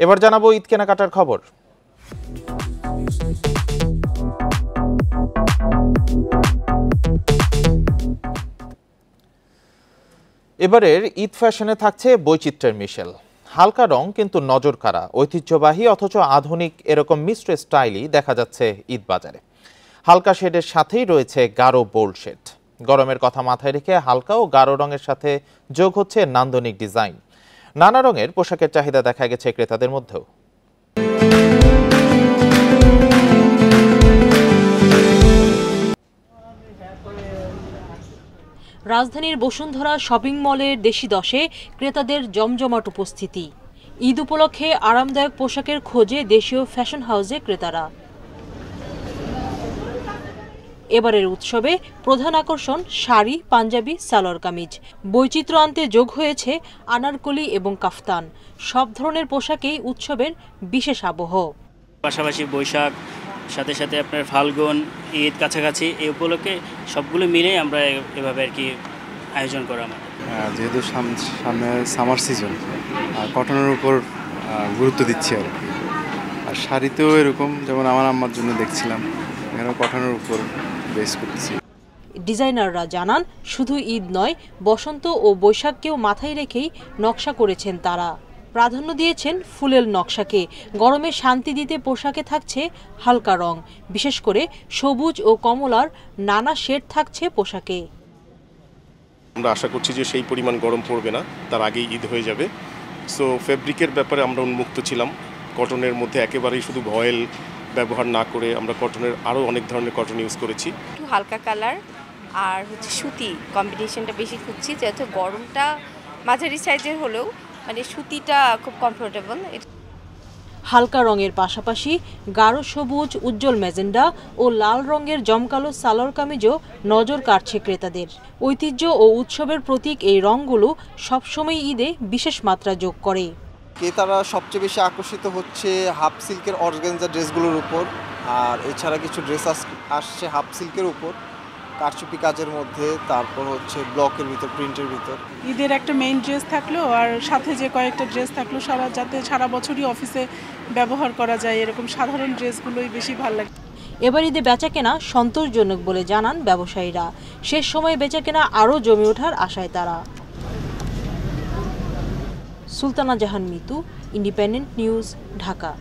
এবার জানাবো ঈদ কেনাকাটার খবর। এবারের ঈদ ফ্যাশনে থাকছে বৈচিত্র্যের মিশেল। হালকা রং কিন্তু নজর কাড়া, ঐতিহ্যবাহী অথচ আধুনিক এরকম মিশ্র স্টাইলই দেখা যাচ্ছে ঈদ বাজারে। হালকা শেডের সাথেই রয়েছে গাঢ় বোল্ড শেড। গরমের কথা মাথায় রেখে হালকা ও গাঢ় রঙের সাথে যোগ হচ্ছে নান্দনিক ডিজাইন। নানা রঙের পোশাকের চাহিদা দেখা গেছে ক্রেতাদের মধ্যেও। রাজধানীর বসুন্ধরা শপিং মলের দেশি দশে ক্রেতাদের জমজমাট উপস্থিতি। ঈদ উপলক্ষে আরামদায়ক পোশাকের খোঁজে দেশীয় ফ্যাশন হাউসে ক্রেতারা। এবারের উৎসবে প্রধান আকর্ষণ শাড়ি, পাঞ্জাবি, সালোয়ার কামিজ। বৈচিত্র্য আনতে যোগ হয়েছে আনারকলি এবং কাফতান। সব ধরনের পোশাকেই উৎসবের বিশেষ আবহ। পাশাপাশি বৈশাখ, সাথে সাথে আপনার ফাল্গুন, ঈদ কাছাকাছি, এই উপলক্ষে সবগুলো মিলেই আমরা এভাবে আর কি আয়োজন করা। আমাদের যেহেতু সামনে সামার সিজন, আর কটনের উপর গুরুত্ব দিচ্ছি আর কি। আর শাড়িতেও এরকম, যেমন আমার আম্মার জন্য দেখছিলাম, এখানেও কটনের উপর বেস করতেছি। ডিজাইনাররা জানান, শুধু ঈদ নয়, বসন্ত ও বৈশাখকেও মাথায় রেখেই নকশা করেছেন তারা। প্রাধান্য দিয়েছেন ফুলেল নকশাকে। গরমে শান্তি দিতে পোশাকে থাকছে হালকা রং, বিশেষ করে সবুজ ও কমলার নানা শেড থাকছে পোশাকে। আমরা আশা করছি যে সেই পরিমাণ গরম পড়বে না, তার আগেই ঈদ হয়ে যাবে। সো ফেব্রিকের ব্যাপারে আমরা উন্মুক্ত ছিলাম। কটনের মধ্যে একেবারেই শুধু ভয়েল ব্যবহার না করে আমরা কটনের আরও অনেক ধরনের কটন ইউজ করেছি। একটু হালকা কালার আর সুতি কম্বিনেশনটা বেশি খুঁজছি, যেহেতু গরমটা মাঝারি সাইজের হলেও মানে সুতিটা খুব কমফোর্টেবল। হালকা রঙের পাশাপাশি গাঢ় সবুজ, উজ্জ্বল ম্যাজেন্ডা ও লাল রঙের জমকালো সালোয়ার কামিজও নজর কাড়ছে ক্রেতাদের। ঐতিহ্য ও উৎসবের প্রতীক এই রঙগুলো সবসময় ঈদে বিশেষ মাত্রা যোগ করে। ক্রেতারা সবচেয়ে বেশি আকর্ষিত হচ্ছে হাফ সিল্কের অর্গানজা ড্রেসগুলোর উপর, আর এছাড়া কিছু ড্রেস আসছে হাফ সিল্কের উপর কারচুপি কাজের মধ্যে, তারপর হচ্ছে ব্লকের ভিতর, প্রিন্টের ভিতর। ঈদের একটা মেইন ড্রেস থাকলো আর সাথে যে কয়েকটা ড্রেস থাকলো যাতে সারা বছরই অফিসে ব্যবহার করা যায়, এরকম সাধারণ ড্রেসগুলোই বেশি ভালো লাগে। এবার ঈদে বেচাকেনা সন্তোষজনক বলে জানান ব্যবসায়ীরা। শেষ সময়ে বেচাকেনা আরও জমে ওঠার আশায় তারা। সুলতানা জাহান মিতু, ইন্ডিপেন্ডেন্ট নিউজ, ঢাকা।